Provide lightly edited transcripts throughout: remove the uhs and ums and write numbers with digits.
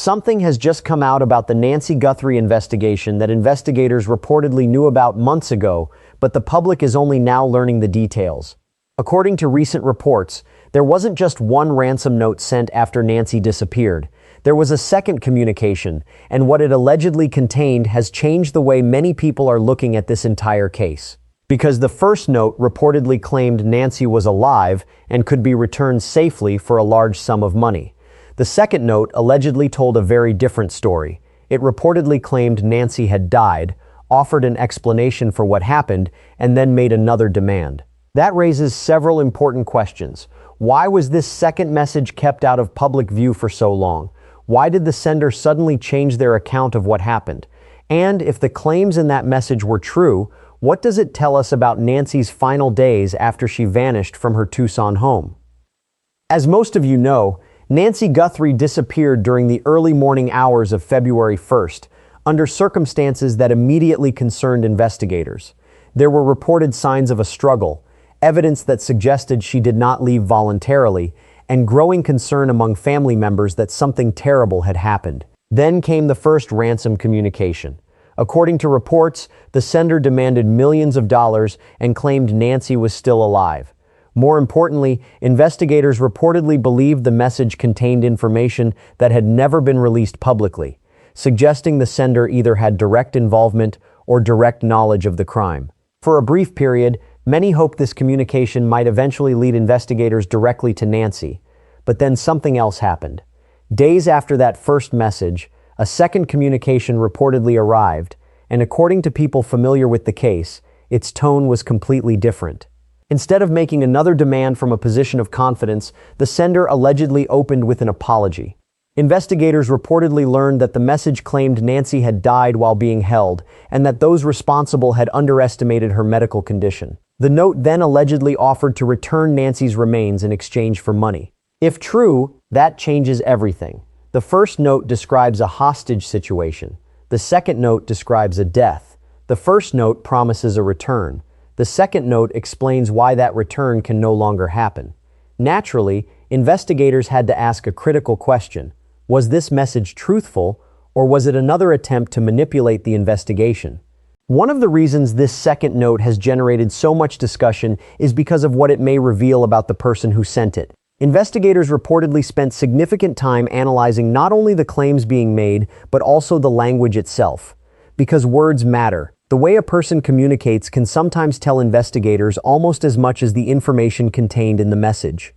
Something has just come out about the Nancy Guthrie investigation that investigators reportedly knew about months ago, but the public is only now learning the details. According to recent reports, there wasn't just one ransom note sent after Nancy disappeared. There was a second communication, and what it allegedly contained has changed the way many people are looking at this entire case. Because the first note reportedly claimed Nancy was alive and could be returned safely for a large sum of money. The second note allegedly told a very different story. It reportedly claimed Nancy had died, offered an explanation for what happened, and then made another demand. That raises several important questions. Why was this second message kept out of public view for so long? Why did the sender suddenly change their account of what happened? And if the claims in that message were true, what does it tell us about Nancy's final days after she vanished from her Tucson home? As most of you know, Nancy Guthrie disappeared during the early morning hours of February 1st, under circumstances that immediately concerned investigators. There were reported signs of a struggle, evidence that suggested she did not leave voluntarily, and growing concern among family members that something terrible had happened. Then came the first ransom communication. According to reports, the sender demanded millions of dollars and claimed Nancy was still alive. More importantly, investigators reportedly believed the message contained information that had never been released publicly, suggesting the sender either had direct involvement or direct knowledge of the crime. For a brief period, many hoped this communication might eventually lead investigators directly to Nancy. But then something else happened. Days after that first message, a second communication reportedly arrived, and according to people familiar with the case, its tone was completely different. Instead of making another demand from a position of confidence, the sender allegedly opened with an apology. Investigators reportedly learned that the message claimed Nancy had died while being held, and that those responsible had underestimated her medical condition. The note then allegedly offered to return Nancy's remains in exchange for money. If true, that changes everything. The first note describes a hostage situation. The second note describes a death. The first note promises a return. The second note explains why that return can no longer happen. Naturally, investigators had to ask a critical question. Was this message truthful, or was it another attempt to manipulate the investigation? One of the reasons this second note has generated so much discussion is because of what it may reveal about the person who sent it. Investigators reportedly spent significant time analyzing not only the claims being made, but also the language itself. Because words matter. The way a person communicates can sometimes tell investigators almost as much as the information contained in the message.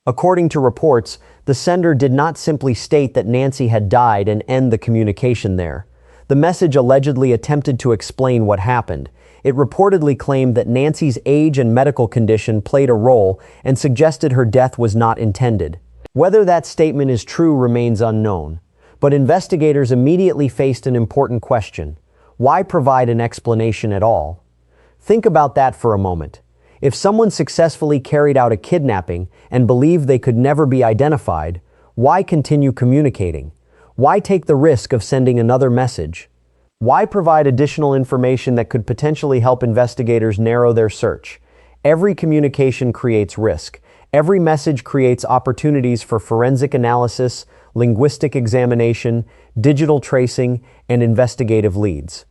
According to reports, the sender did not simply state that Nancy had died and end the communication there. The message allegedly attempted to explain what happened. It reportedly claimed that Nancy's age and medical condition played a role and suggested her death was not intended. Whether that statement is true remains unknown, but investigators immediately faced an important question. Why provide an explanation at all? Think about that for a moment. If someone successfully carried out a kidnapping and believed they could never be identified, why continue communicating? Why take the risk of sending another message? Why provide additional information that could potentially help investigators narrow their search? Every communication creates risk. Every message creates opportunities for forensic analysis, linguistic examination, digital tracing, and investigative leads.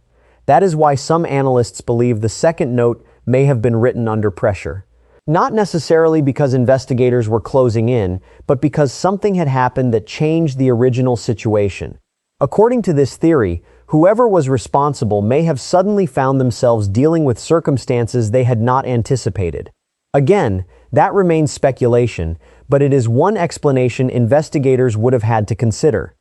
That is why some analysts believe the second note may have been written under pressure. Not necessarily because investigators were closing in, but because something had happened that changed the original situation. According to this theory, whoever was responsible may have suddenly found themselves dealing with circumstances they had not anticipated. Again, that remains speculation, but it is one explanation investigators would have had to consider.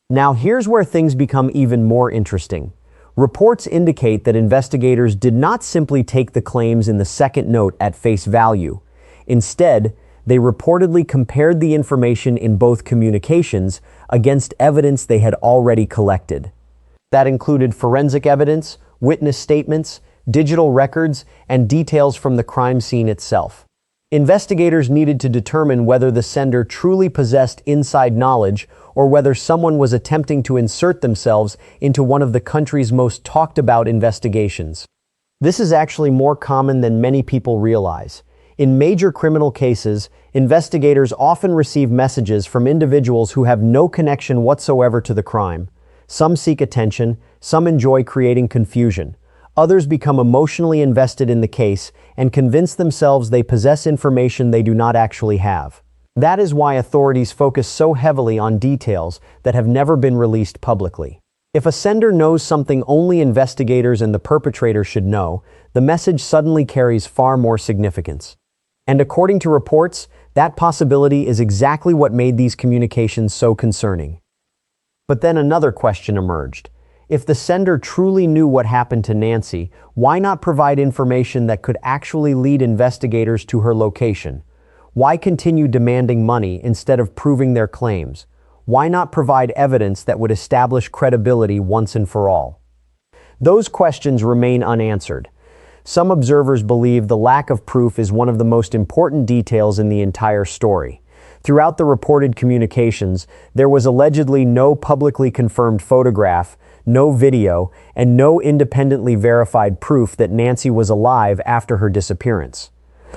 Now here's where things become even more interesting. Reports indicate that investigators did not simply take the claims in the second note at face value. Instead, they reportedly compared the information in both communications against evidence they had already collected. That included forensic evidence, witness statements, digital records, and details from the crime scene itself. Investigators needed to determine whether the sender truly possessed inside knowledge or whether someone was attempting to insert themselves into one of the country's most talked about investigations. This is actually more common than many people realize. In major criminal cases, investigators often receive messages from individuals who have no connection whatsoever to the crime. Some seek attention, some enjoy creating confusion. Others become emotionally invested in the case and convince themselves they possess information they do not actually have. That is why authorities focus so heavily on details that have never been released publicly. If a sender knows something only investigators and the perpetrator should know, the message suddenly carries far more significance. And according to reports, that possibility is exactly what made these communications so concerning. But then another question emerged. If the sender truly knew what happened to Nancy, why not provide information that could actually lead investigators to her location? Why continue demanding money instead of proving their claims? Why not provide evidence that would establish credibility once and for all? Those questions remain unanswered. Some observers believe the lack of proof is one of the most important details in the entire story. Throughout the reported communications, there was allegedly no publicly confirmed photograph, no video, and no independently verified proof that Nancy was alive after her disappearance.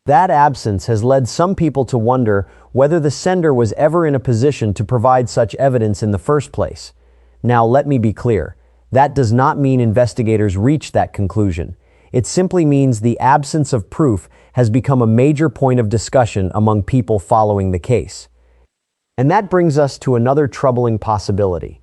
That absence has led some people to wonder whether the sender was ever in a position to provide such evidence in the first place. Now, let me be clear. That does not mean investigators reached that conclusion. It simply means the absence of proof has become a major point of discussion among people following the case. And that brings us to another troubling possibility.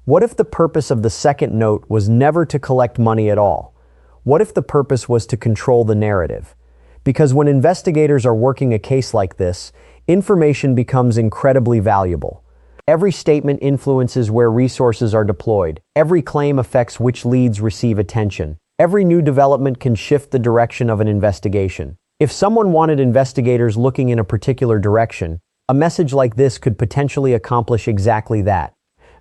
What if the purpose of the second note was never to collect money at all? What if the purpose was to control the narrative? Because when investigators are working a case like this, information becomes incredibly valuable. Every statement influences where resources are deployed. Every claim affects which leads receive attention. Every new development can shift the direction of an investigation. If someone wanted investigators looking in a particular direction, a message like this could potentially accomplish exactly that.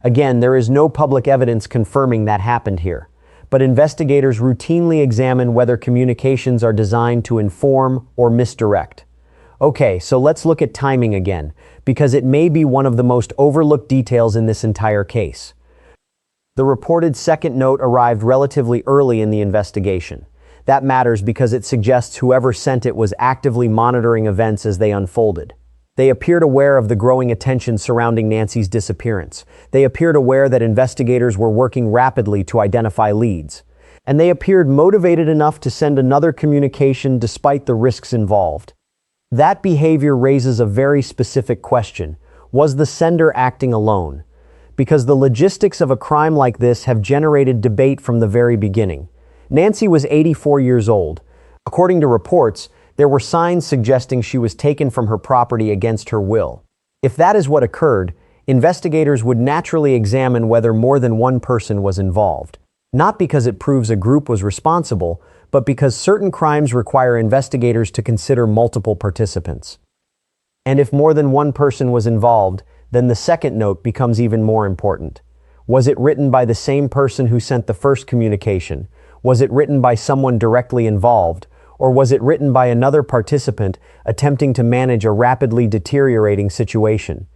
Again, there is no public evidence confirming that happened here, but investigators routinely examine whether communications are designed to inform or misdirect. Okay, so let's look at timing again, because it may be one of the most overlooked details in this entire case. The reported second note arrived relatively early in the investigation. That matters because it suggests whoever sent it was actively monitoring events as they unfolded. They appeared aware of the growing attention surrounding Nancy's disappearance. They appeared aware that investigators were working rapidly to identify leads. And they appeared motivated enough to send another communication despite the risks involved. That behavior raises a very specific question. Was the sender acting alone? Because the logistics of a crime like this have generated debate from the very beginning. Nancy was 84 years old. According to reports, there were signs suggesting she was taken from her property against her will. If that is what occurred, investigators would naturally examine whether more than one person was involved. Not because it proves a group was responsible, but because certain crimes require investigators to consider multiple participants. And if more than one person was involved, then the second note becomes even more important. Was it written by the same person who sent the first communication? Was it written by someone directly involved? Or was it written by another participant attempting to manage a rapidly deteriorating situation?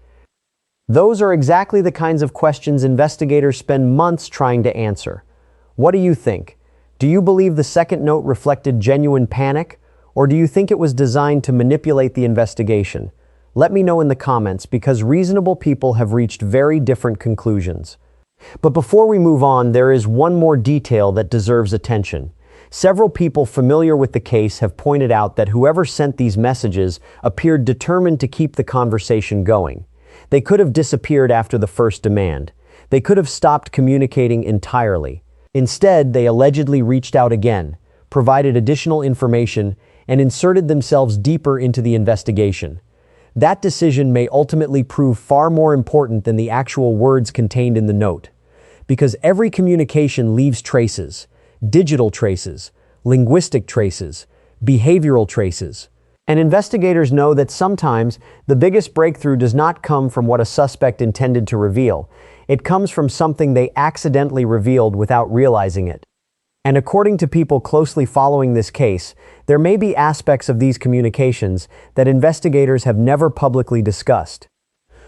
Those are exactly the kinds of questions investigators spend months trying to answer. What do you think? Do you believe the second note reflected genuine panic? Or do you think it was designed to manipulate the investigation? Let me know in the comments because reasonable people have reached very different conclusions. But before we move on, there is one more detail that deserves attention. Several people familiar with the case have pointed out that whoever sent these messages appeared determined to keep the conversation going. They could have disappeared after the first demand. They could have stopped communicating entirely. Instead, they allegedly reached out again, provided additional information, and inserted themselves deeper into the investigation. That decision may ultimately prove far more important than the actual words contained in the note. Because every communication leaves traces. Digital traces, linguistic traces, behavioral traces. And investigators know that sometimes the biggest breakthrough does not come from what a suspect intended to reveal. It comes from something they accidentally revealed without realizing it. And according to people closely following this case, there may be aspects of these communications that investigators have never publicly discussed.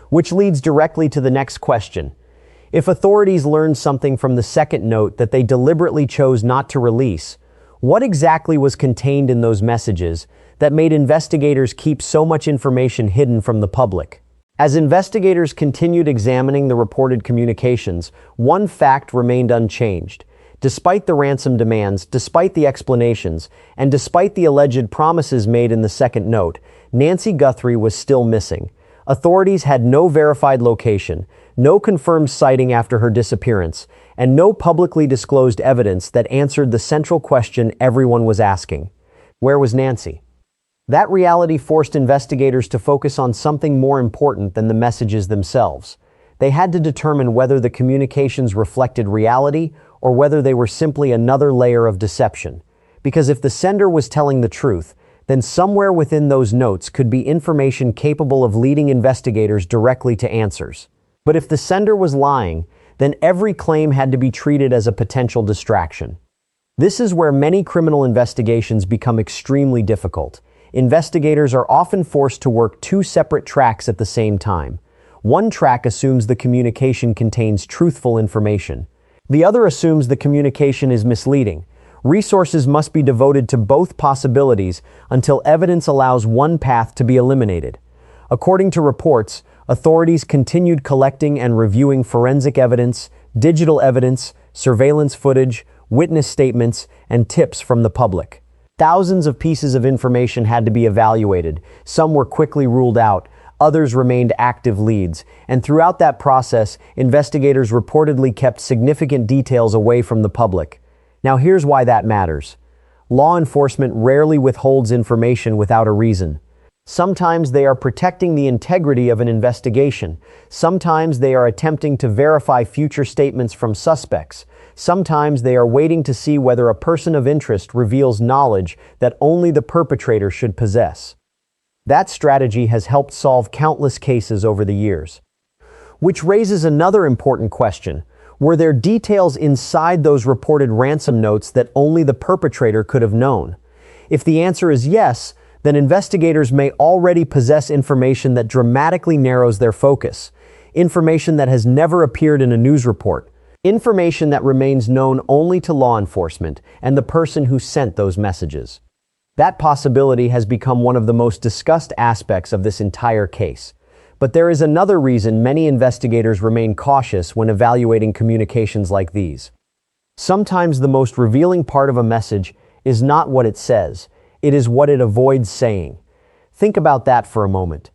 Which leads directly to the next question. If authorities learned something from the second note that they deliberately chose not to release, what exactly was contained in those messages that made investigators keep so much information hidden from the public? As investigators continued examining the reported communications, one fact remained unchanged. Despite the ransom demands, despite the explanations, and despite the alleged promises made in the second note, Nancy Guthrie was still missing. Authorities had no verified location, no confirmed sighting after her disappearance, and no publicly disclosed evidence that answered the central question everyone was asking. Where was Nancy? That reality forced investigators to focus on something more important than the messages themselves. They had to determine whether the communications reflected reality or whether they were simply another layer of deception. Because if the sender was telling the truth, then somewhere within those notes could be information capable of leading investigators directly to answers. But if the sender was lying, then every claim had to be treated as a potential distraction. This is where many criminal investigations become extremely difficult. Investigators are often forced to work two separate tracks at the same time. One track assumes the communication contains truthful information. The other assumes the communication is misleading. Resources must be devoted to both possibilities until evidence allows one path to be eliminated. According to reports, authorities continued collecting and reviewing forensic evidence, digital evidence, surveillance footage, witness statements, and tips from the public. Thousands of pieces of information had to be evaluated. Some were quickly ruled out, others remained active leads, and throughout that process, investigators reportedly kept significant details away from the public. Now here's why that matters. Law enforcement rarely withholds information without a reason. Sometimes they are protecting the integrity of an investigation. Sometimes they are attempting to verify future statements from suspects. Sometimes they are waiting to see whether a person of interest reveals knowledge that only the perpetrator should possess. That strategy has helped solve countless cases over the years. Which raises another important question. Were there details inside those reported ransom notes that only the perpetrator could have known? If the answer is yes, then investigators may already possess information that dramatically narrows their focus. Information that has never appeared in a news report. Information that remains known only to law enforcement and the person who sent those messages. That possibility has become one of the most discussed aspects of this entire case. But there is another reason many investigators remain cautious when evaluating communications like these. Sometimes the most revealing part of a message is not what it says, it is what it avoids saying. Think about that for a moment.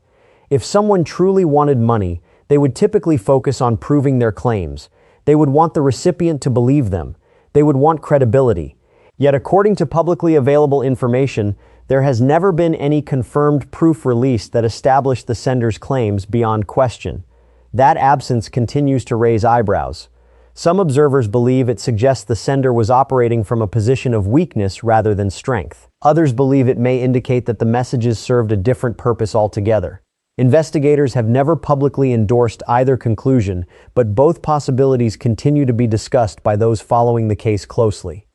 If someone truly wanted money, they would typically focus on proving their claims. They would want the recipient to believe them. They would want credibility. Yet according to publicly available information, there has never been any confirmed proof released that established the sender's claims beyond question. That absence continues to raise eyebrows. Some observers believe it suggests the sender was operating from a position of weakness rather than strength. Others believe it may indicate that the messages served a different purpose altogether. Investigators have never publicly endorsed either conclusion, but both possibilities continue to be discussed by those following the case closely.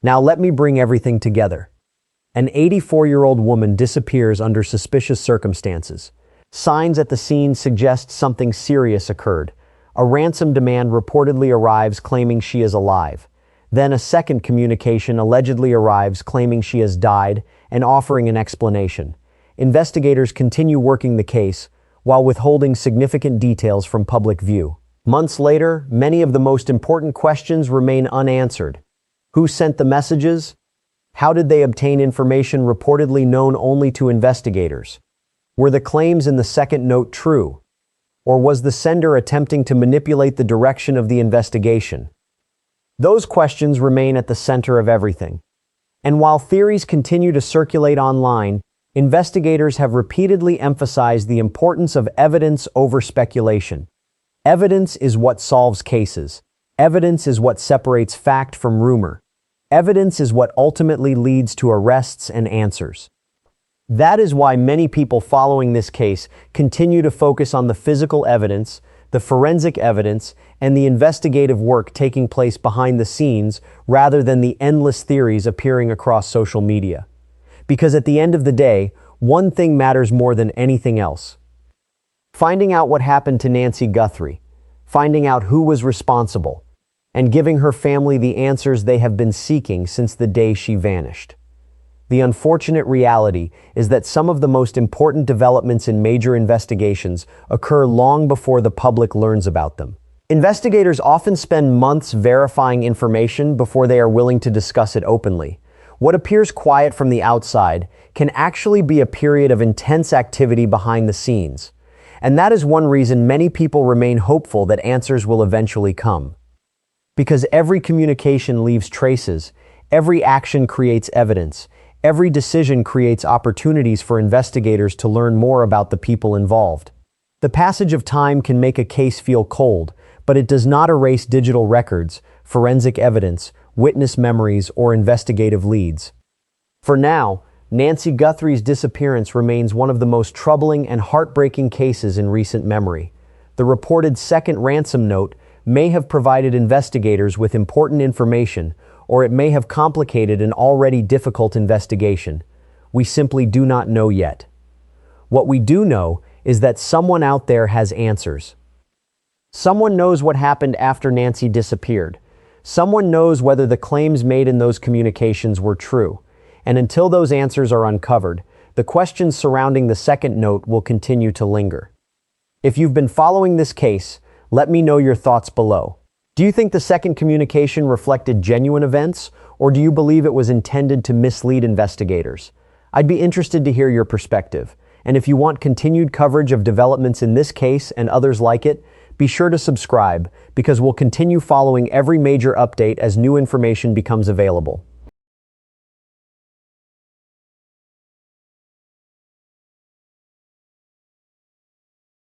Now let me bring everything together. An 84-year-old woman disappears under suspicious circumstances. Signs at the scene suggest something serious occurred. A ransom demand reportedly arrives claiming she is alive. Then a second communication allegedly arrives claiming she has died and offering an explanation. Investigators continue working the case while withholding significant details from public view. Months later, many of the most important questions remain unanswered. Who sent the messages? How did they obtain information reportedly known only to investigators? Were the claims in the second note true? Or was the sender attempting to manipulate the direction of the investigation? Those questions remain at the center of everything. And while theories continue to circulate online, investigators have repeatedly emphasized the importance of evidence over speculation. Evidence is what solves cases. Evidence is what separates fact from rumor. Evidence is what ultimately leads to arrests and answers. That is why many people following this case continue to focus on the physical evidence, the forensic evidence, and the investigative work taking place behind the scenes rather than the endless theories appearing across social media. Because at the end of the day, one thing matters more than anything else. Finding out what happened to Nancy Guthrie, finding out who was responsible, and giving her family the answers they have been seeking since the day she vanished. The unfortunate reality is that some of the most important developments in major investigations occur long before the public learns about them. Investigators often spend months verifying information before they are willing to discuss it openly. What appears quiet from the outside can actually be a period of intense activity behind the scenes. And that is one reason many people remain hopeful that answers will eventually come. Because every communication leaves traces, every action creates evidence, every decision creates opportunities for investigators to learn more about the people involved. The passage of time can make a case feel cold, but it does not erase digital records, forensic evidence, witness memories, or investigative leads. For now, Nancy Guthrie's disappearance remains one of the most troubling and heartbreaking cases in recent memory. The reported second ransom note may have provided investigators with important information, or it may have complicated an already difficult investigation. We simply do not know yet. What we do know is that someone out there has answers. Someone knows what happened after Nancy disappeared. Someone knows whether the claims made in those communications were true. And until those answers are uncovered, the questions surrounding the second note will continue to linger. If you've been following this case, let me know your thoughts below. Do you think the second communication reflected genuine events, or do you believe it was intended to mislead investigators? I'd be interested to hear your perspective. And if you want continued coverage of developments in this case and others like it, be sure to subscribe, because we'll continue following every major update as new information becomes available.